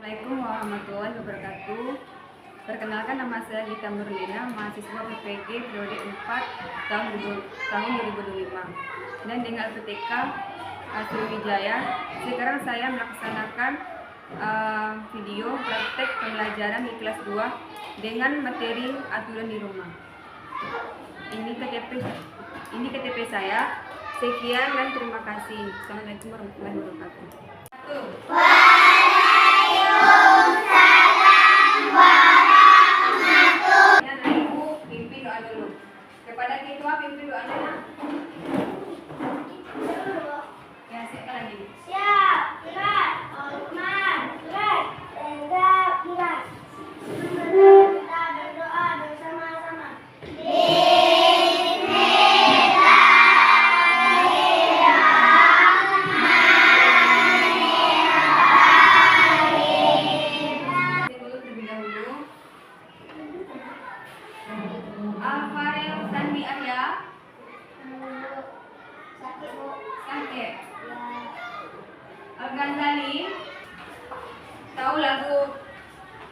Assalamualaikum warahmatullahi wabarakatuh. Perkenalkan, nama saya Gita Murlina, mahasiswa PPG periode 4 tahun 2025 dan dengan LPTK Sriwijaya. Sekarang saya melaksanakan video praktek pembelajaran di kelas 2 dengan materi aturan di rumah. Ini KTP saya. Sekian dan terima kasih. Assalamualaikum warahmatullahi wabarakatuh. Ibu pimpin doa dulu. Kepada ketua pimpin doanya. Ya, siapa lagi? Siap, gerak, Osman, gerak, tegak, gerak. Kita berdoa bersama-sama. Alfarel Sandi Arya. Sakit, Bu. Sakit. Ya. Al-Ghazali. Tahu lagu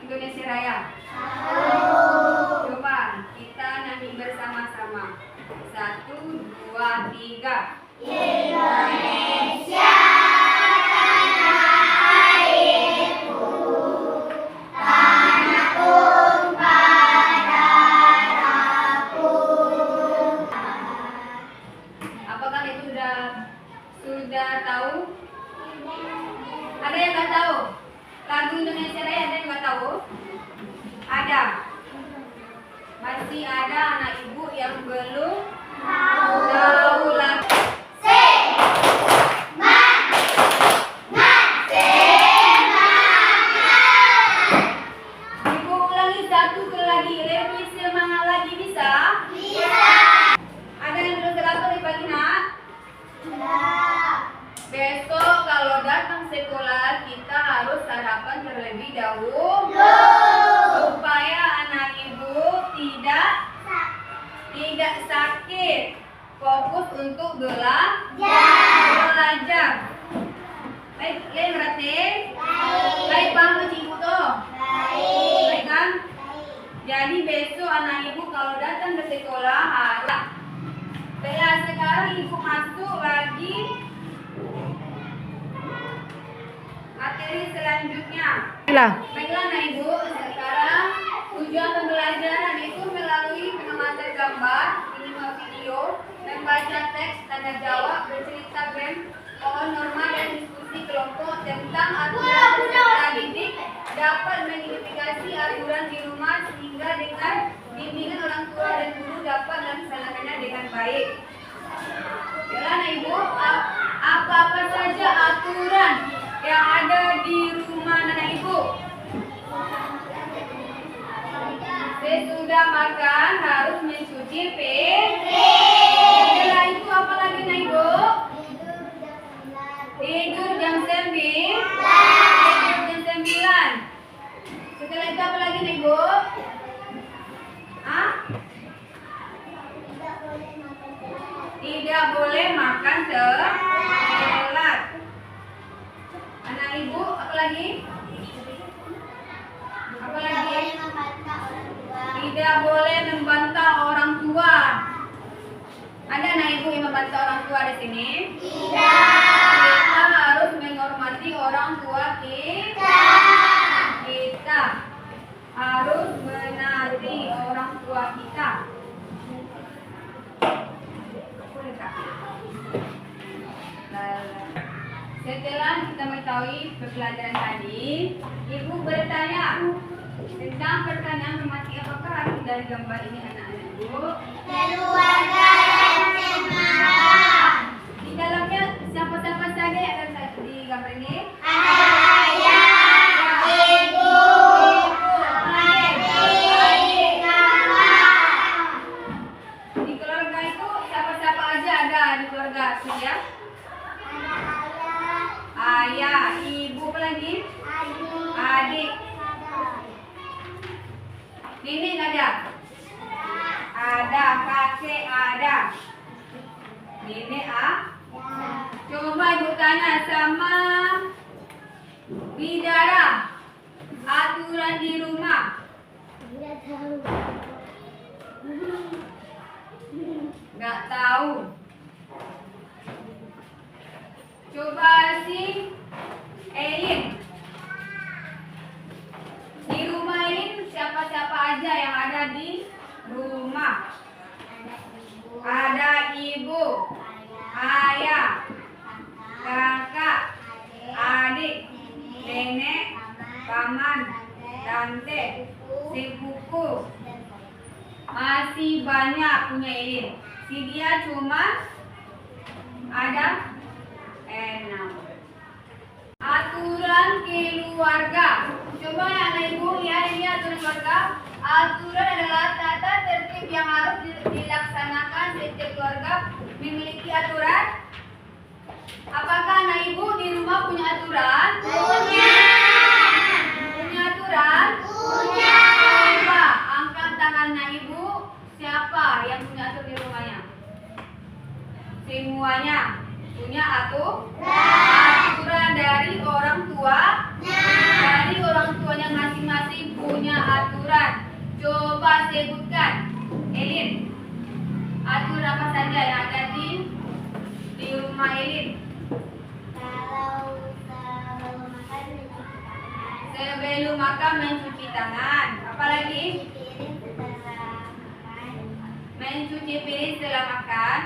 Indonesia Raya? Tahu. Coba kita nyanyi bersama-sama. 1, 2, 3. Indonesia tanah airku, tanah tumpah darahku. Apakah itu sudah tahu? Ada yang nggak tahu? Lagu Indonesia Raya ada yang nggak tahu? Ada. Masih ada anak ibu yang belum tahu lagu. Ibu ulangi satu kali lagi. Lebih semangat lagi, bisa? Bisa. Ada yang belum teratur di pagi nak? Ya. Besok kalau datang sekolah kita harus sarapan terlebih dahulu supaya anak ibu tidak sakit, fokus untuk belajar. Baik, berarti baik paham ibu tuh. Baik kan? Jadi besok anak ibu kalau datang ke sekolah harus. Sekarang ibu masuk lagi materi selanjutnya. Baiklah anak ibu, sekarang tujuan pembelajaran itu melalui pengamatan gambar, minimal video, membaca teks, tanya jawab, bercerita game, pohon norma dan diskusi kelompok tentang aturan peserta didik, dapat mengidentifikasi aturan di rumah sehingga dengan bimbingan orang tua dan guru dapat melaksanakannya dengan baik. Baiklah anak ibu, apa-apa saja aturan yang ada di rumah anak ibu? Sesudah makan harus mencuci piring. Setelah itu apa lagi anak ibu? Tidur jam 9. Tidur jam 9. Setelah itu apa lagi anak ibu? Tidak boleh makan telat. Anak ibu, apa lagi? Apa lagi? Tidak boleh membantah orang tua. Ada anak ibu yang membantah orang tua di sini? Tidak. Kita harus menghormati orang tua kita. Kita harus menaati orang tua kita. Setelah kita mengetahui pembelajaran tadi, ibu bertanya tentang pertanyaan mematik apakah arti dari gambar ini anak-anak ibu? Keluarga yang semangat. Di dalamnya siapa-siapa saja yang ada di gambar ini? Ayah, ibu, adik, kakak. Di keluarga itu siapa-siapa aja ada di keluarga sini ya? Ayah, ibu, apa lagi? Adik. Nenek ada? Ada, kakek ada. Nenek Coba ibu tanya sama bidara. jauh. Coba si Elin. Di rumah Elin siapa-siapa aja yang ada di rumah? Ada ibu, ayah, kakak, adik, nenek, paman, tante, sepupu. Masih banyak punya Elin. Si dia cuma ada 6. Aturan keluarga. Coba anak ibu lihat ini aturan keluarga. Aturan adalah tata tertib yang harus dilaksanakan setiap keluarga memiliki aturan. Apakah anak ibu di rumah punya aturan? Punya. Punya aturan? Punya. Coba angkat tangan anak ibu. Siapa yang punya aturan di rumahnya? Semuanya punya aturan dari orang tua. Dari orang tuanya masing-masing punya aturan. Coba sebutkan, Elin. Aturan apa saja yang ada di rumah Elin? Kalau sebelum makan mencuci tangan. Sebelum makan mencuci tangan. Apalagi? Piring setelah makan. Mencuci piring setelah makan.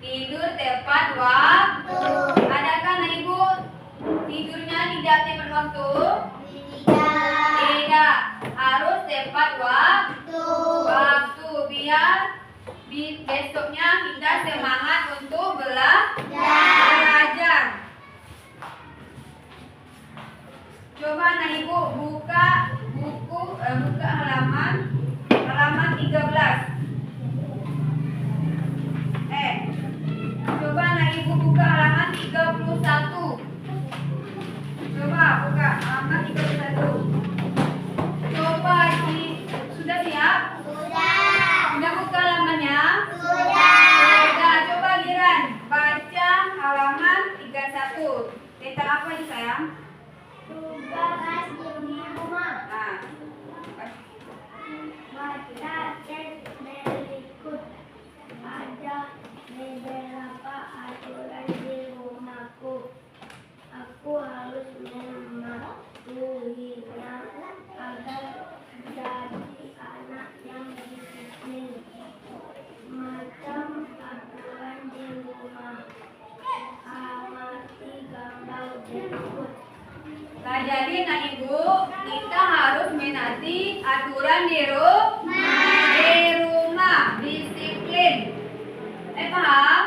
Tidur tepat waktu. Tidur tepat waktu. Adakah anak ibu tidurnya tidak tepat waktu? Tidak. Harus tepat waktu biar besoknya kita semangat untuk belajar. Coba anak ibu buka halaman 13. Coba anak ibu buka halaman 31. Coba buka halaman 31. Coba sudah siap? Sudah buka halamannya? Sudah. Coba Giran baca halaman 31. Tentang apa ini sayang? Tugas di rumah. Nah, Baca teks berikut. Ada beberapa aturan di rumahku. Aku harus mematuhinya agar jadi anak yang disiplin. Macam aturan di rumah. Amati gambar berikut. nah jadi anak ibu kita harus menaati aturan di rumah. Disiplin. Paham?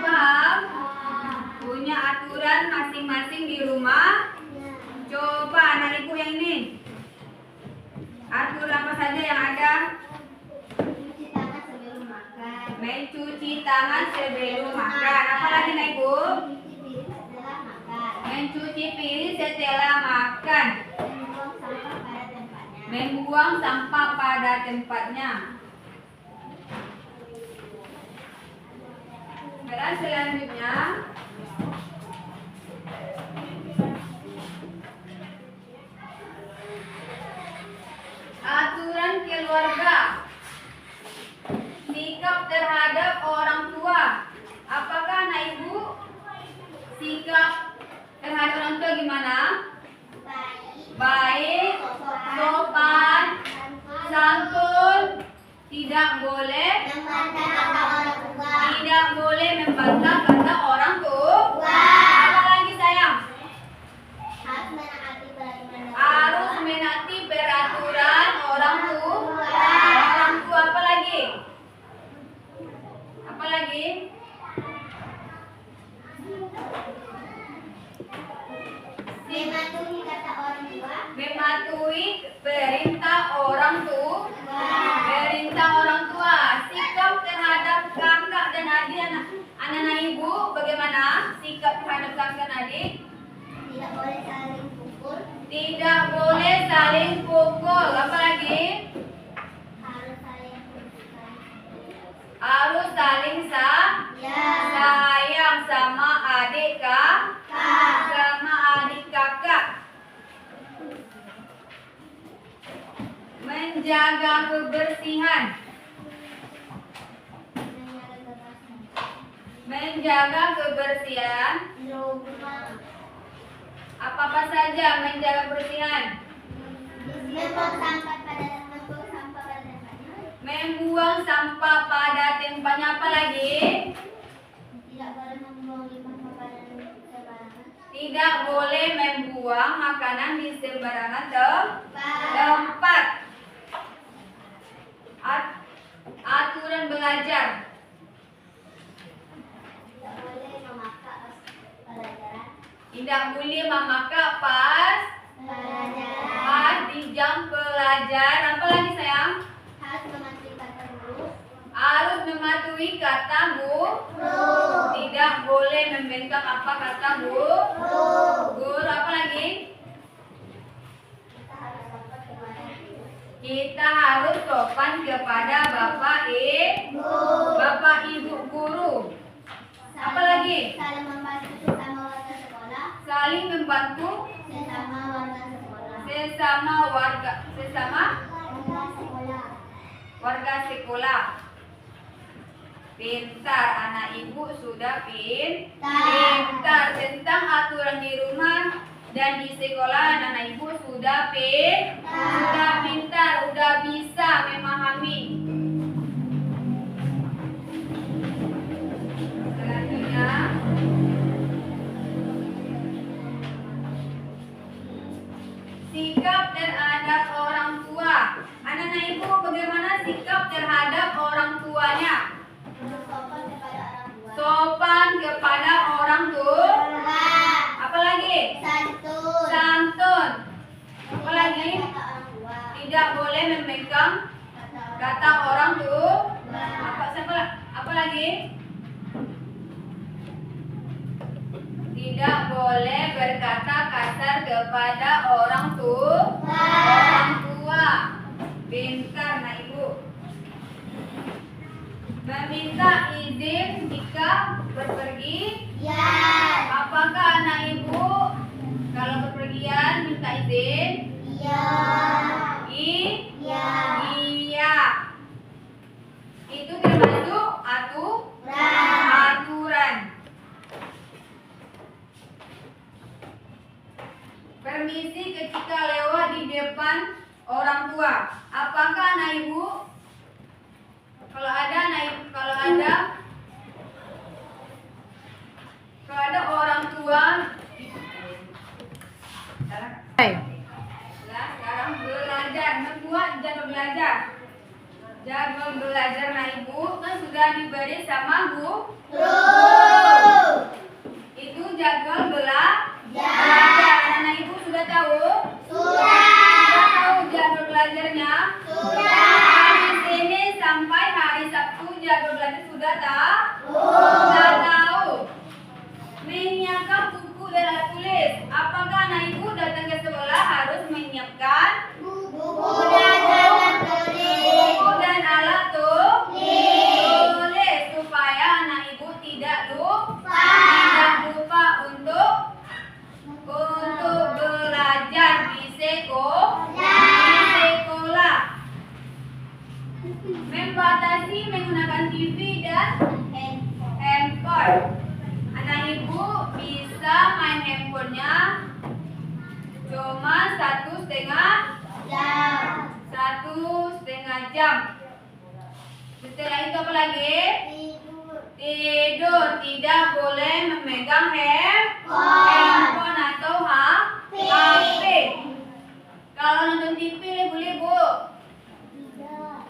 Paham? Punya aturan masing-masing di rumah. Coba anak ibu yang ini. Aturan apa saja yang ada? Cuci tangan sebelum makan. Mencuci tangan sebelum makan. Apalagi anak ibu? Cuci piring setelah makan. Mencuci piring setelah makan. Membuang sampah pada tempatnya. Baiklah, selanjutnya aturan keluarga. Sikap terhadap orang tua. Apakah anak ibu sikap terhadap orang tua gimana? Baik, sopan, santun, tidak boleh membantah kata orang tua. Apa lagi sayang? Harus menaati peraturan orang tua. Apa lagi? Apa lagi? Mematuhi kata orang tua. Mematuhi perintah orang tua. Perintah orang tua. Sikap terhadap kakak dan adik anak ibu bagaimana? Sikap terhadap kakak dan adik? Tidak boleh saling pukul. Tidak boleh saling pukul. Apa lagi? Harus saling bersikap. Harus saling sayang sama adik sama adik kakak. Menjaga kebersihan. Menjaga kebersihan. Rumah. Apa-apa saja menjaga kebersihan. Membuang sampah pada tempatnya. Membuang sampah pada tempatnya. Apa lagi? Tidak boleh membuang limbah makanan sembarangan. Tidak boleh membuang makanan di sembarangan tempat. Aturan belajar. Tidak boleh memakai pelajaran. Tidak boleh memakai pas di jam pelajaran. Apa lagi sayang? Harus mematuhi kata guru. Harus mematuhi kata guru. Tidak boleh membentang apa kata guru. Apa lagi? Kita harus sopan kepada Kita harus sopan kepada guru. Bapak Ibu guru. Apa lagi? Saling membantu sesama warga sekolah. Saling membantu Sesama warga sekolah. sesama warga Warga sekolah. Pintar, anak ibu sudah Pintar. pintar. Tentang aturan di rumah dan di sekolah, anak ibu sudah pintar, sudah bisa memahami. Selanjutnya, sikap dan adab orang tua. Anak-anak ibu, bagaimana sikap terhadap orang tuanya? Sopan kepada orang tua. Sopan kepada orang tua. Apa lagi? Santun. Santun. Apa lagi? Kata orang tua. Tidak boleh memegang kata orang tua. Apa lagi? Tidak boleh berkata kasar kepada orang tua. Pintar, nak ibu. Meminta izin jika berpergi. Ya. Apakah anak ibu kalau berpergian minta izin? Ya. Iya. Ya. Itu termasuk aturan. Permisi ketika lewat di depan orang tua. Apakah anak ibu kalau ada orang tua sekarang belajar, membuat jadwal belajar. Jadwal belajar anak ibu kan sudah diberi sama guru. Itu jadwal belajar. Anak ibu sudah tahu? Sudah tahu jadwal belajarnya? Hari Senin sampai hari Sabtu jadwal belajar sudah tahu. Menyiapkan buku dan alat tulis. Apakah anak ibu datang ke sekolah harus menyiapkan Buku dan alat tulis. buku dan alat tulis supaya anak ibu tidak lupa untuk belajar di sekolah. Membatasi menggunakan TV dan handphone. Anak ibu bisa main handphonenya cuma 1,5 jam. Setelah itu apa lagi? Tidur. Tidak boleh memegang handphone atau HP. Kalau nonton TV boleh bu?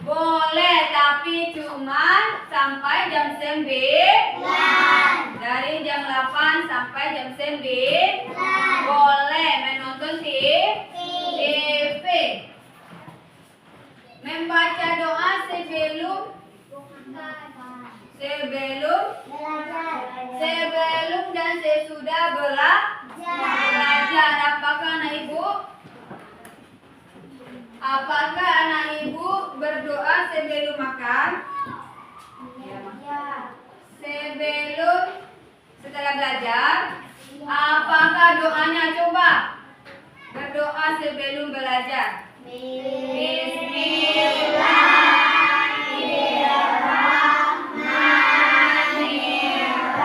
Boleh, tapi cuma sampai jam 9. Dari jam 8 sampai jam 9 boleh menonton TV. Membaca doa sebelum dan sesudah belajar. Apakah anak ibu berdoa sebelum makan? Setelah belajar? Apakah doanya coba? Berdoa sebelum belajar. Bismillahirrahmanirrahim.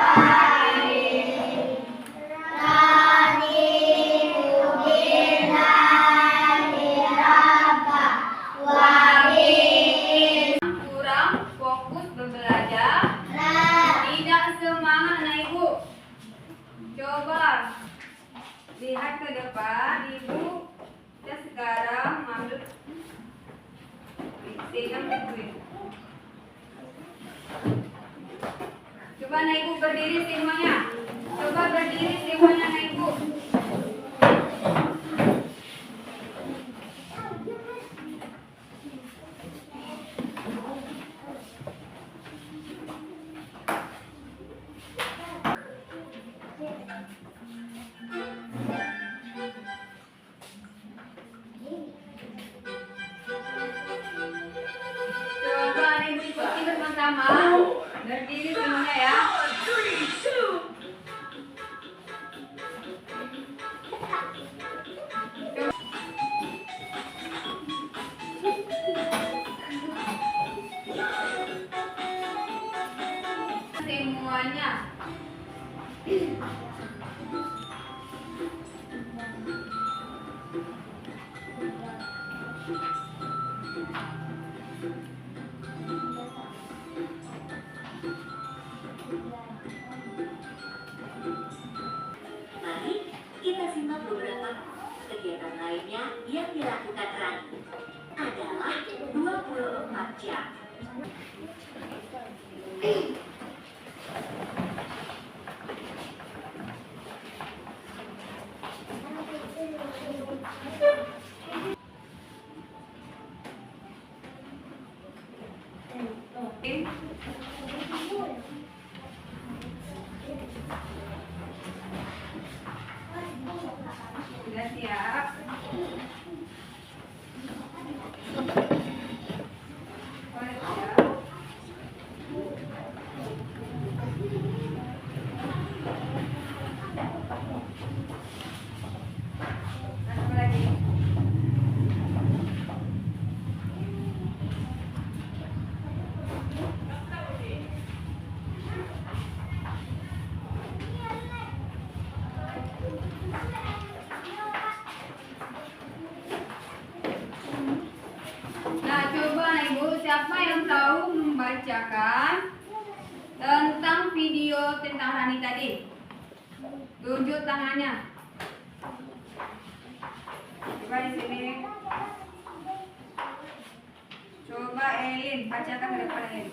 berapa? Ibu kita sekarang ambil pegang gue. Coba Anak Ibu berdiri semuanya. Coba berdiri semuanya Anak Ibu. Coba Anak Ibu ikuti bersama-sama. Berdiri semuanya ya. Semuanya. Mari kita simak beberapa kegiatan lainnya yang dilakukan Rani. Adalah 24 jam. Sudah siap? Boleh siap? Apa lagi? Nah, coba Ibu, siapa yang tahu membacakan tentang video tentang Rani tadi? Tunjuk tangannya. Coba di sini. Coba Elin, bacakan ke depan Elin.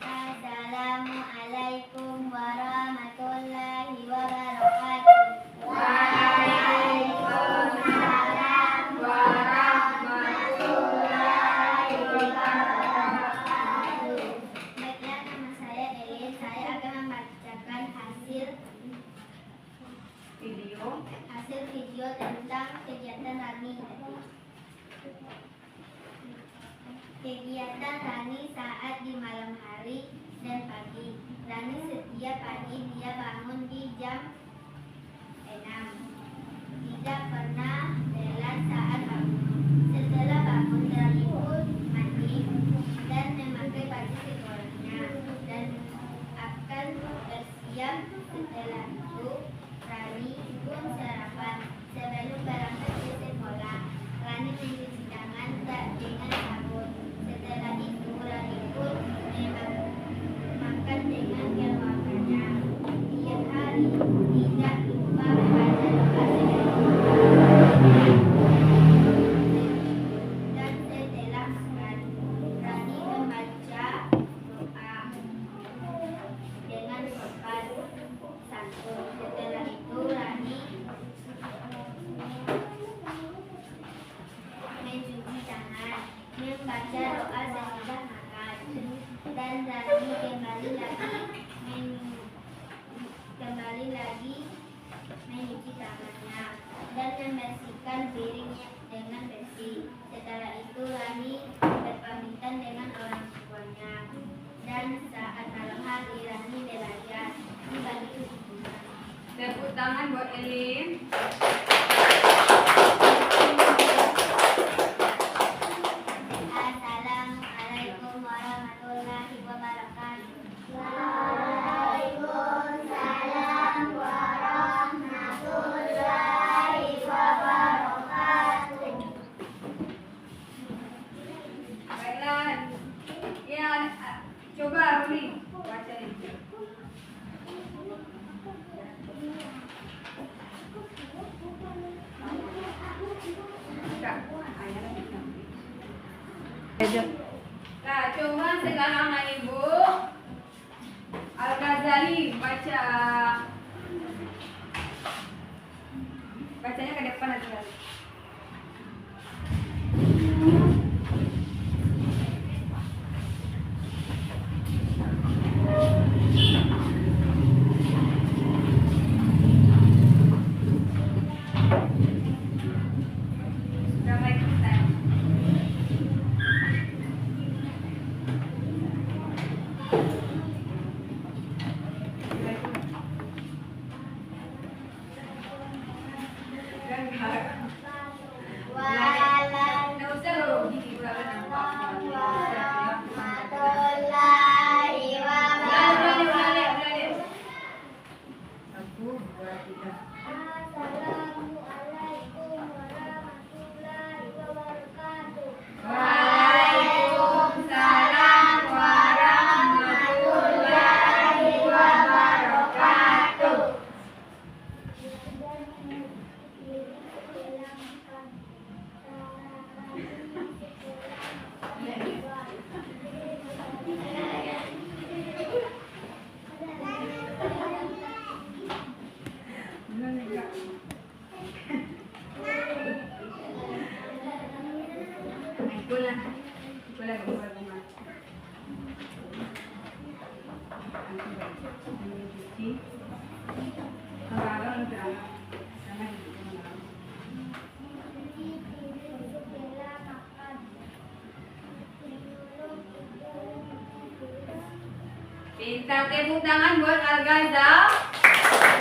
Assalamualaikum warahmatullahi wabarakatuh. Waalaikumsalam warahmatullahi wabarakatuh. Baiklah, nama saya Elin. Saya akan membacakan hasil video tentang kegiatan Rani. Kegiatan Rani saat di malam hari dan pagi. Rani setiap pagi dia bangun di jam 6. Tidak pernah telat saat bangun. Setelah bangun, Rani pun mandi dan memakai baju sekolahnya dan akan bersiap. Setelah itu, Rani pun sarapan. Sebelum berangkat ke sekolah, Rani mencuci tangan dengan sabun. Setelah itu, Rani pun makan dengan keluarganya. Tiap hari tidak lupa membaca doa dan setelah makan, Rani membaca doa dengan sopan santun. Setelah itu, Rani mencuci tangan, membaca doa sesudah makan, dan Rani kembali lagi mencuci tangannya dan membersihkan piringnya dengan bersih. Setelah itu, Rani berpamitan dengan orang tuanya, dan saat malam hari Rani belajar di bagi hiburan. Tepuk tangan buat Elin. Assalamualaikum warahmatullahi wabarakatuh. Waalaikumsalam warahmatullahi wabarakatuh. Baiklah, tahu nih, baca nih. Kak, ayah bisa. Nah, coba sekarang Ibu Al-Ghazali baca. Bacanya ke depan aja. Sudah baik kita. Nggak usah loh, gini udah nampak. Warahmatullahi wabarakatuh. Satu, dua, tiga. Assalamualaikum warahmatullahi wabarakatuh. Waalaikumsalam warahmatullahi wabarakatuh. Minta tepuk tangan buat Al-Ghazali.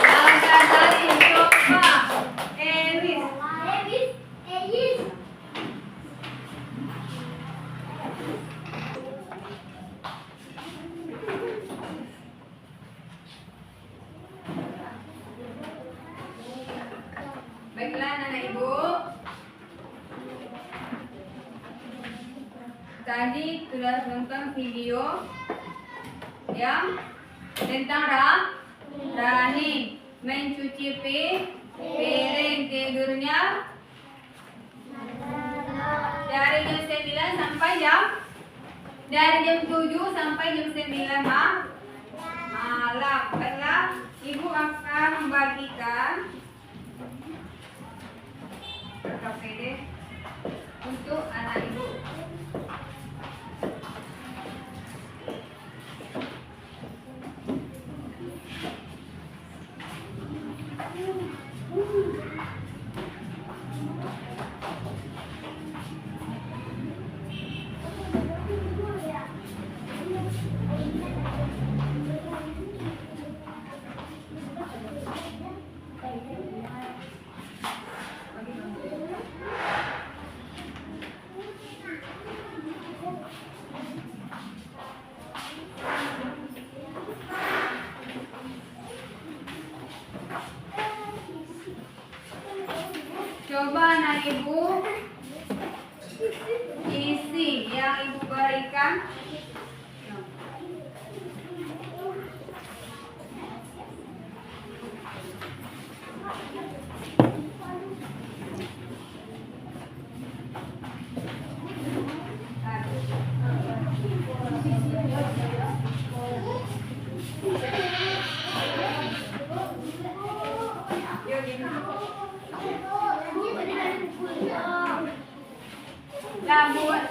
Al-Ghazali, coba. Elis. Baiklah anak ibu. Tadi sudah nonton video yang tentang Rani mencuci piring. Tidurnya dari jam 9 sampai dari jam 7 sampai jam 9 malam. Baiklah, ibu akan membagikan KPD untuk anak ibu. Coba anak ibu isi yang ibu berikan. Lah buat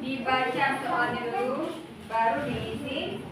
dibaca soalnya dulu, baru diisi.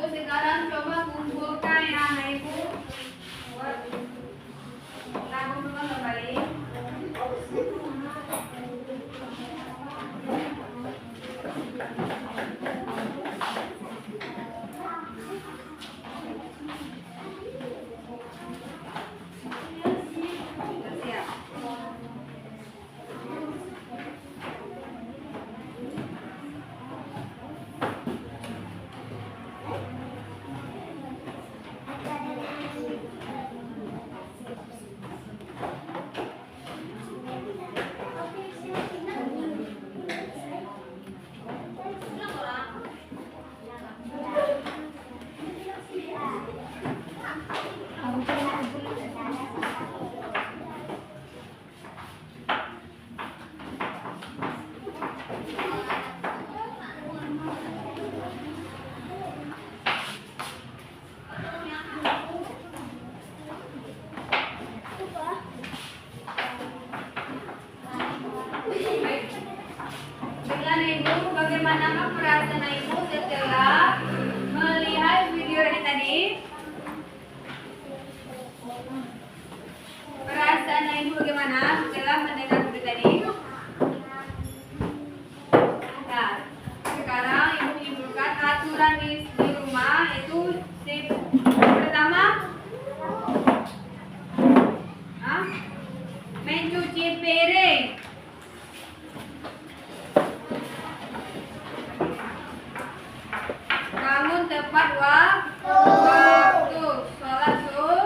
Sekarang coba kumpulkan ya anak ibu. Kita kumpulkan kembali. Siap. Baiklah ibu, bagaimana perasaan ibu setelah melihat video ini tadi? Perasaan ibu bagaimana setelah mendengar video tadi? Nah, sekarang ibu infokan aturan di rumah itu pertama, mencuci piring. Bangun tepat waktu. Sholat subuh.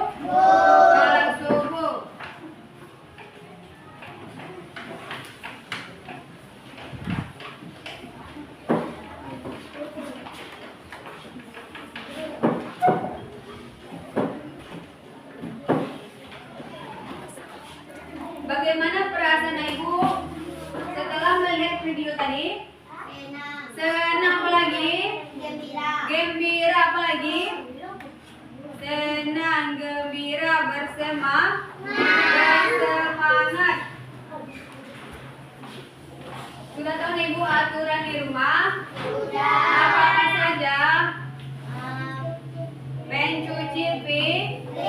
Bagaimana perasaan ibu setelah melihat video tadi? Senang apa lagi? Gembira apa lagi? Senang, gembira, bersemangat. Sudah tahu nih ibu aturan di rumah? Apa saja? Mencuci piring.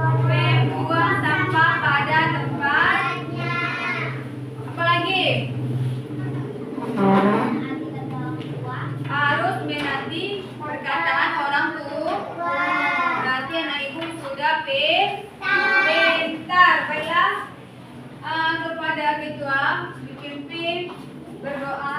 Membuang sampah pada tempatnya. Apa lagi? Harus menanti perkataan orang tua. Berarti anak ibu sudah pintar. Baiklah, kepada ketua dipimpin berdoa.